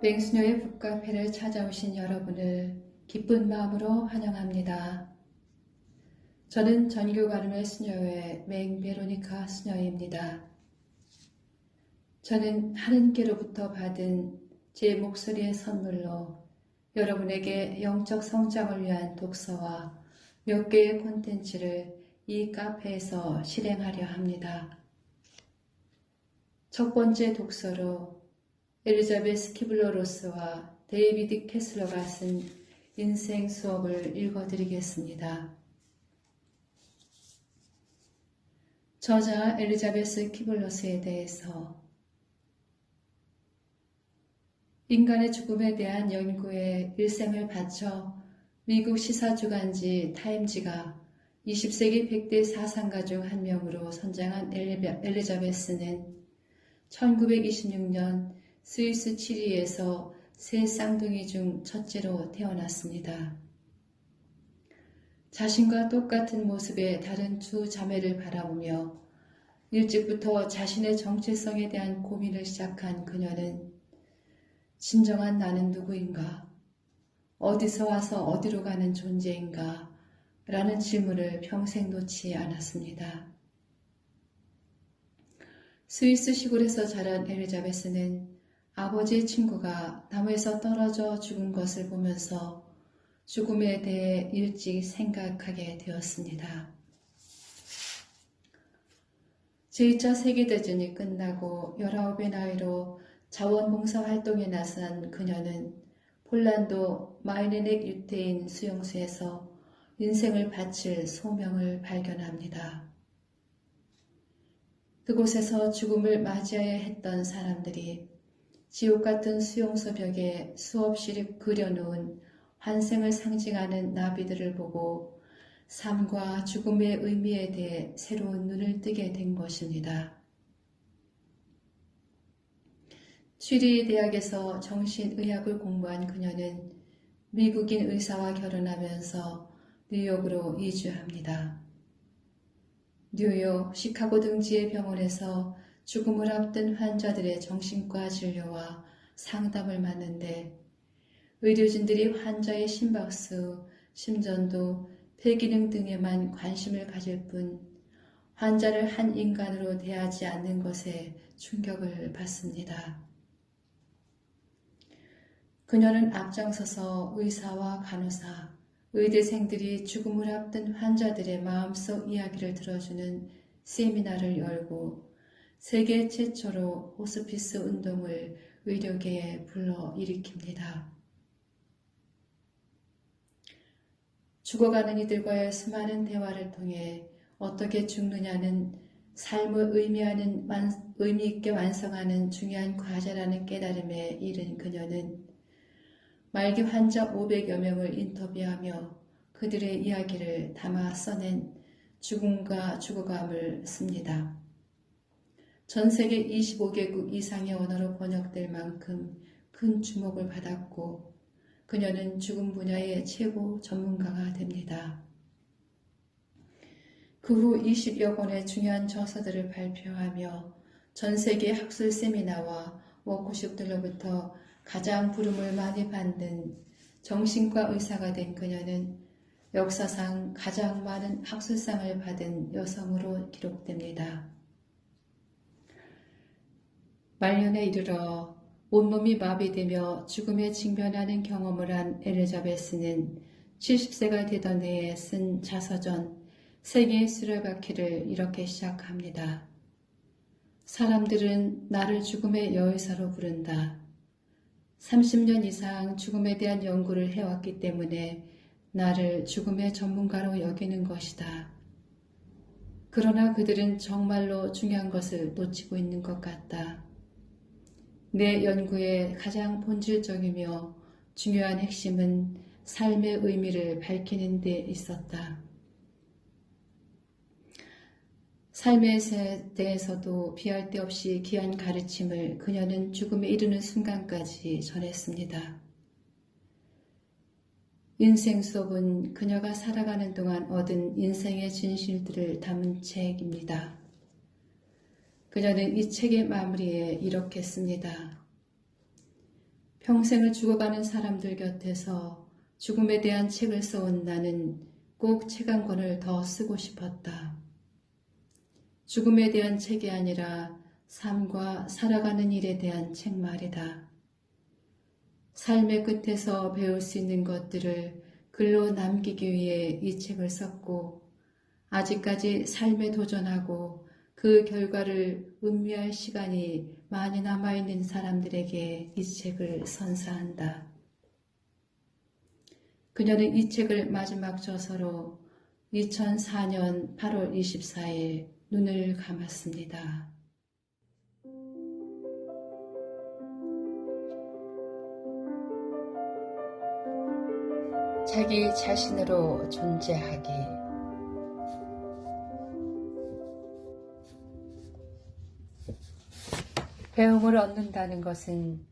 맹수녀의 북카페를 찾아오신 여러분을 기쁜 마음으로 환영합니다. 저는 전교가름의 수녀회 맹베로니카 수녀입니다. 저는 하느님께로부터 받은 제 목소리의 선물로 여러분에게 영적 성장을 위한 독서와 몇 개의 콘텐츠를 이 카페에서 실행하려 합니다. 첫 번째 독서로 엘리자베스 키블러-로스와 데이비드 캐슬러가 쓴 인생 수업을 읽어드리겠습니다. 저자 엘리자베스 키블러-로스에 대해서 인간의 죽음에 대한 연구에 일생을 바쳐 미국 시사주간지 타임지가 20세기 100대 사상가 중 한 명으로 선정한 엘리자베스는 1926년 스위스 치리에서 세 쌍둥이 중 첫째로 태어났습니다. 자신과 똑같은 모습의 다른 두 자매를 바라보며 일찍부터 자신의 정체성에 대한 고민을 시작한 그녀는 진정한 나는 누구인가? 어디서 와서 어디로 가는 존재인가? 라는 질문을 평생 놓지 않았습니다. 스위스 시골에서 자란 엘리자베스는 아버지의 친구가 나무에서 떨어져 죽은 것을 보면서 죽음에 대해 일찍 생각하게 되었습니다. 제2차 세계대전이 끝나고 19의 나이로 자원봉사 활동에 나선 그녀는 폴란드 마이네넥 유태인 수용소에서 인생을 바칠 소명을 발견합니다. 그곳에서 죽음을 맞이해야 했던 사람들이 지옥 같은 수용소 벽에 수없이 그려놓은 환생을 상징하는 나비들을 보고 삶과 죽음의 의미에 대해 새로운 눈을 뜨게 된 것입니다. 취리 대학에서 정신의학을 공부한 그녀는 미국인 의사와 결혼하면서 뉴욕으로 이주합니다. 뉴욕, 시카고 등지의 병원에서 죽음을 앞둔 환자들의 정신과 진료와 상담을 맡는데 의료진들이 환자의 심박수, 심전도, 폐기능 등에만 관심을 가질 뿐 환자를 한 인간으로 대하지 않는 것에 충격을 받습니다. 그녀는 앞장서서 의사와 간호사, 의대생들이 죽음을 앞둔 환자들의 마음속 이야기를 들어주는 세미나를 열고 세계 최초로 호스피스 운동을 의료계에 불러일으킵니다. 죽어가는 이들과의 수많은 대화를 통해 어떻게 죽느냐는 삶을 의미 있게 완성하는 중요한 과제라는 깨달음에 이른 그녀는 말기 환자 500여 명을 인터뷰하며 그들의 이야기를 담아 써낸 죽음과 죽어감을 씁니다. 전 세계 25개국 이상의 언어로 번역될 만큼 큰 주목을 받았고 그녀는 죽음 분야의 최고 전문가가 됩니다. 그 후 20여 권의 중요한 저서들을 발표하며 전 세계 학술 세미나와 워크숍들로부터 가장 부름을 많이 받는 정신과 의사가 된 그녀는 역사상 가장 많은 학술상을 받은 여성으로 기록됩니다. 말년에 이르러 온몸이 마비되며 죽음에 직면하는 경험을 한 엘리자베스는 70세가 되던 해에 쓴 자서전 세계의 수레바퀴를 이렇게 시작합니다. 사람들은 나를 죽음의 여의사로 부른다. 30년 이상 죽음에 대한 연구를 해왔기 때문에 나를 죽음의 전문가로 여기는 것이다. 그러나 그들은 정말로 중요한 것을 놓치고 있는 것 같다. 내 연구의 가장 본질적이며 중요한 핵심은 삶의 의미를 밝히는 데 있었다. 삶에 대해서도 비할 데 없이 귀한 가르침을 그녀는 죽음에 이르는 순간까지 전했습니다. 인생 수업은 그녀가 살아가는 동안 얻은 인생의 진실들을 담은 책입니다. 그녀는 이 책의 마무리에 이렇게 씁니다. 평생을 죽어가는 사람들 곁에서 죽음에 대한 책을 써온 나는 꼭 책 한 권을 더 쓰고 싶었다. 죽음에 대한 책이 아니라 삶과 살아가는 일에 대한 책 말이다. 삶의 끝에서 배울 수 있는 것들을 글로 남기기 위해 이 책을 썼고, 아직까지 삶에 도전하고 그 결과를 음미할 시간이 많이 남아있는 사람들에게 이 책을 선사한다. 그녀는 이 책을 마지막 저서로 2004년 8월 24일 눈을 감았습니다. 자기 자신으로 존재하기. 배움을 얻는다는 것은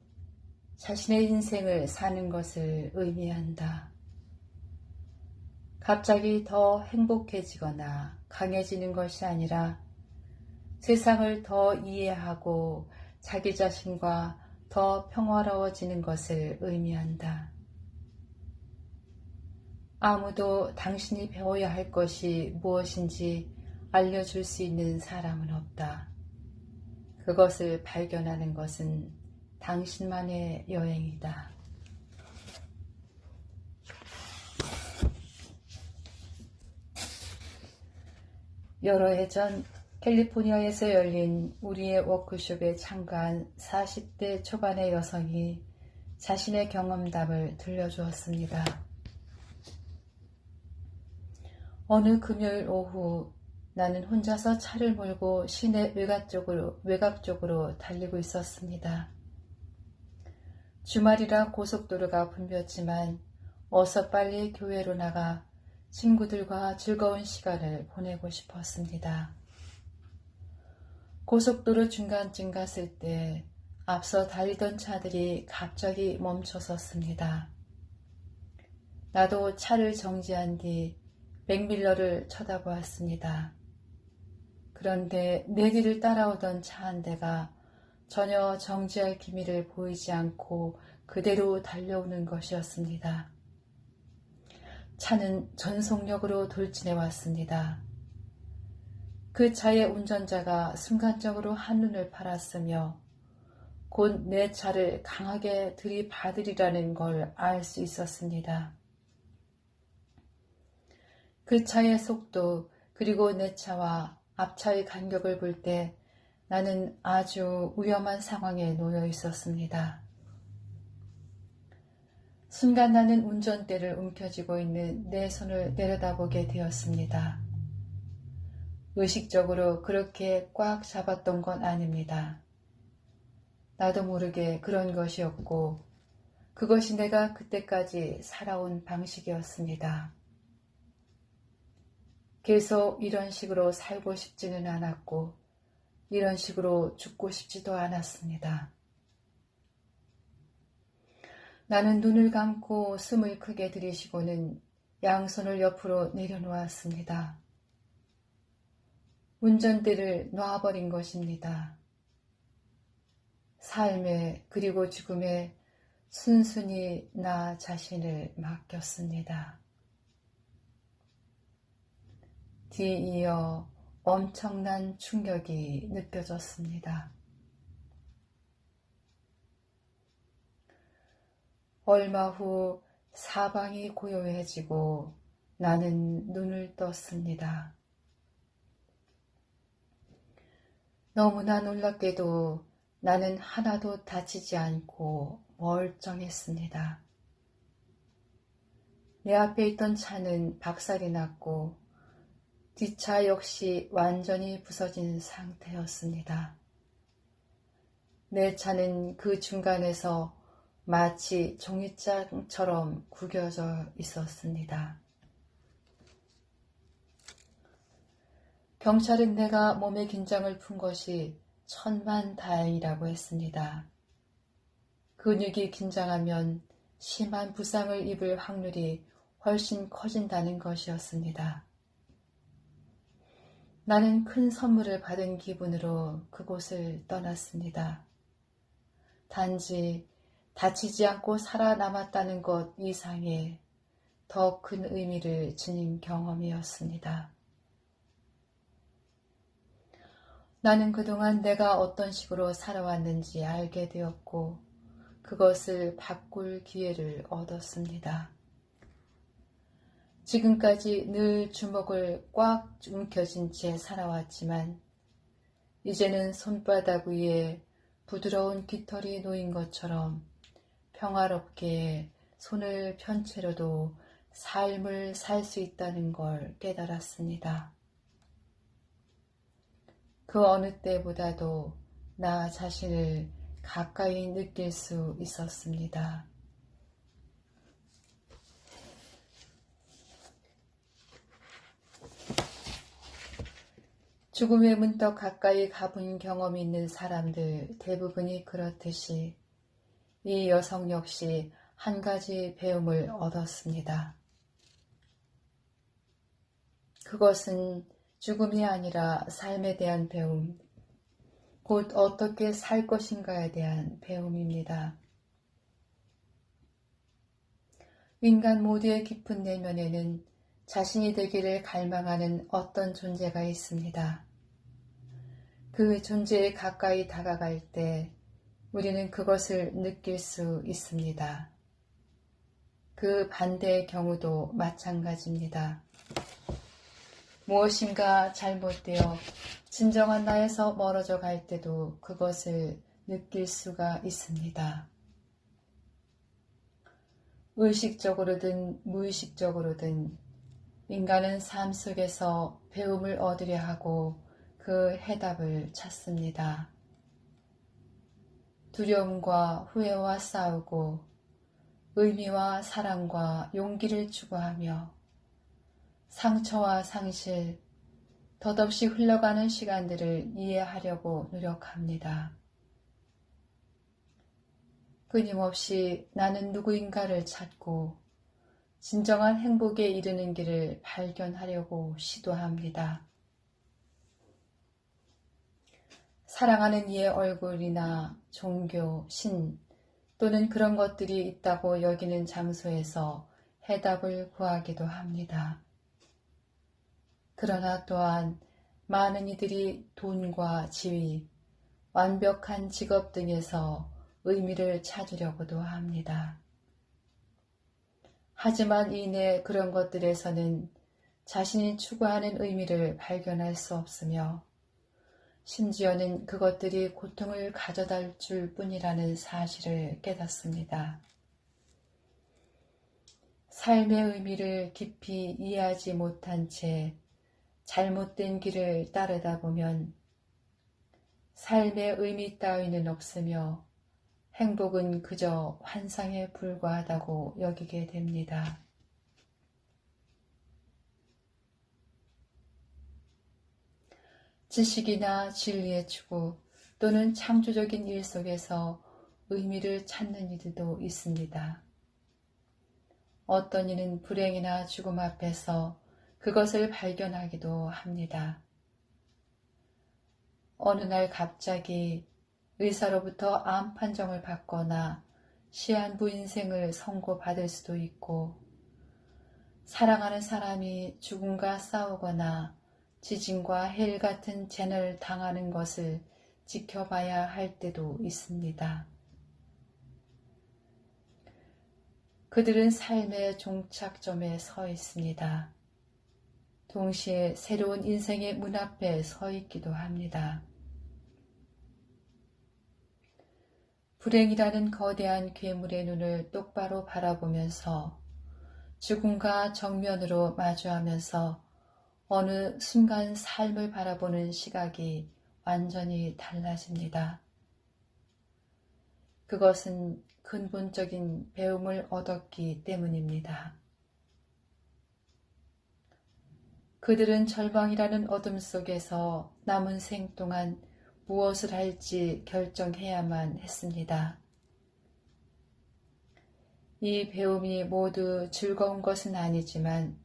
자신의 인생을 사는 것을 의미한다. 갑자기 더 행복해지거나 강해지는 것이 아니라 세상을 더 이해하고 자기 자신과 더 평화로워지는 것을 의미한다. 아무도 당신이 배워야 할 것이 무엇인지 알려줄 수 있는 사람은 없다. 그것을 발견하는 것은 당신만의 여행이다. 여러 해 전 캘리포니아에서 열린 우리의 워크숍에 참가한 40대 초반의 여성이 자신의 경험담을 들려주었습니다. 어느 금요일 오후 나는 혼자서 차를 몰고 시내 외곽 쪽으로 달리고 있었습니다. 주말이라 고속도로가 붐볐지만 어서 빨리 교회로 나가 친구들과 즐거운 시간을 보내고 싶었습니다. 고속도로 중간쯤 갔을 때 앞서 달리던 차들이 갑자기 멈춰섰습니다. 나도 차를 정지한 뒤 맥밀러를 쳐다보았습니다. 그런데 내 뒤를 따라오던 차 한 대가 전혀 정지할 기미를 보이지 않고 그대로 달려오는 것이었습니다. 차는 전속력으로 돌진해 왔습니다. 그 차의 운전자가 순간적으로 한눈을 팔았으며 곧 내 차를 강하게 들이받으리라는 걸 알 수 있었습니다. 그 차의 속도 그리고 내 차와 앞차의 간격을 볼 때 나는 아주 위험한 상황에 놓여 있었습니다. 순간 나는 운전대를 움켜쥐고 있는 내 손을 내려다보게 되었습니다. 의식적으로 그렇게 꽉 잡았던 건 아닙니다. 나도 모르게 그런 것이었고 그것이 내가 그때까지 살아온 방식이었습니다. 계속 이런 식으로 살고 싶지는 않았고 이런 식으로 죽고 싶지도 않았습니다. 나는 눈을 감고 숨을 크게 들이쉬고는 양손을 옆으로 내려놓았습니다. 운전대를 놔버린 것입니다. 삶에 그리고 죽음에 순순히 나 자신을 맡겼습니다. 뒤이어 엄청난 충격이 느껴졌습니다. 얼마 후 사방이 고요해지고 나는 눈을 떴습니다. 너무나 놀랍게도 나는 하나도 다치지 않고 멀쩡했습니다. 내 앞에 있던 차는 박살이 났고 뒷차 역시 완전히 부서진 상태였습니다. 내 차는 그 중간에서 마치 종이장처럼 구겨져 있었습니다. 경찰은 내가 몸의 긴장을 푼 것이 천만다행이라고 했습니다. 근육이 긴장하면 심한 부상을 입을 확률이 훨씬 커진다는 것이었습니다. 나는 큰 선물을 받은 기분으로 그곳을 떠났습니다. 단지 다치지 않고 살아남았다는 것 이상의 더 큰 의미를 지닌 경험이었습니다. 나는 그동안 내가 어떤 식으로 살아왔는지 알게 되었고 그것을 바꿀 기회를 얻었습니다. 지금까지 늘 주먹을 꽉 움켜쥔 채 살아왔지만 이제는 손바닥 위에 부드러운 깃털이 놓인 것처럼 평화롭게 손을 편 채로도 삶을 살 수 있다는 걸 깨달았습니다. 그 어느 때보다도 나 자신을 가까이 느낄 수 있었습니다. 죽음에 문턱 가까이 가본 경험이 있는 사람들 대부분이 그렇듯이 이 여성 역시 한 가지 배움을 얻었습니다. 그것은 죽음이 아니라 삶에 대한 배움, 곧 어떻게 살 것인가에 대한 배움입니다. 인간 모두의 깊은 내면에는 자신이 되기를 갈망하는 어떤 존재가 있습니다. 그 존재에 가까이 다가갈 때 우리는 그것을 느낄 수 있습니다. 그 반대의 경우도 마찬가지입니다. 무엇인가 잘못되어 진정한 나에서 멀어져 갈 때도 그것을 느낄 수가 있습니다. 의식적으로든 무의식적으로든 인간은 삶 속에서 배움을 얻으려 하고 그 해답을 찾습니다. 두려움과 후회와 싸우고 의미와 사랑과 용기를 추구하며 상처와 상실, 덧없이 흘러가는 시간들을 이해하려고 노력합니다. 끊임없이 나는 누구인가를 찾고 진정한 행복에 이르는 길을 발견하려고 시도합니다. 사랑하는 이의 얼굴이나 종교, 신 또는 그런 것들이 있다고 여기는 장소에서 해답을 구하기도 합니다. 그러나 또한 많은 이들이 돈과 지위, 완벽한 직업 등에서 의미를 찾으려고도 합니다. 하지만 이내 그런 것들에서는 자신이 추구하는 의미를 발견할 수 없으며 심지어는 그것들이 고통을 가져다 줄 뿐이라는 사실을 깨닫습니다. 삶의 의미를 깊이 이해하지 못한 채 잘못된 길을 따르다 보면 삶의 의미 따위는 없으며 행복은 그저 환상에 불과하다고 여기게 됩니다. 지식이나 진리의 추구 또는 창조적인 일 속에서 의미를 찾는 이들도 있습니다. 어떤 이는 불행이나 죽음 앞에서 그것을 발견하기도 합니다. 어느 날 갑자기 의사로부터 암 판정을 받거나 시한부 인생을 선고받을 수도 있고 사랑하는 사람이 죽음과 싸우거나 지진과 해일 같은 재난을 당하는 것을 지켜봐야 할 때도 있습니다. 그들은 삶의 종착점에 서 있습니다. 동시에 새로운 인생의 문 앞에 서 있기도 합니다. 불행이라는 거대한 괴물의 눈을 똑바로 바라보면서 죽음과 정면으로 마주하면서 어느 순간 삶을 바라보는 시각이 완전히 달라집니다. 그것은 근본적인 배움을 얻었기 때문입니다. 그들은 절망이라는 어둠 속에서 남은 생 동안 무엇을 할지 결정해야만 했습니다. 이 배움이 모두 즐거운 것은 아니지만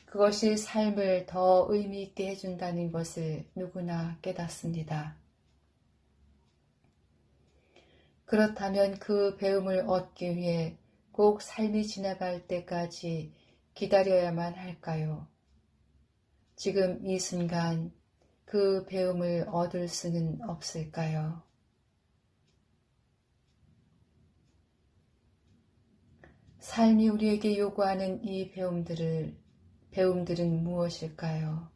그것이 삶을 더 의미 있게 해준다는 것을 누구나 깨닫습니다. 그렇다면 그 배움을 얻기 위해 꼭 삶이 지나갈 때까지 기다려야만 할까요? 지금 이 순간 그 배움을 얻을 수는 없을까요? 삶이 우리에게 요구하는 이 배움들은 무엇일까요?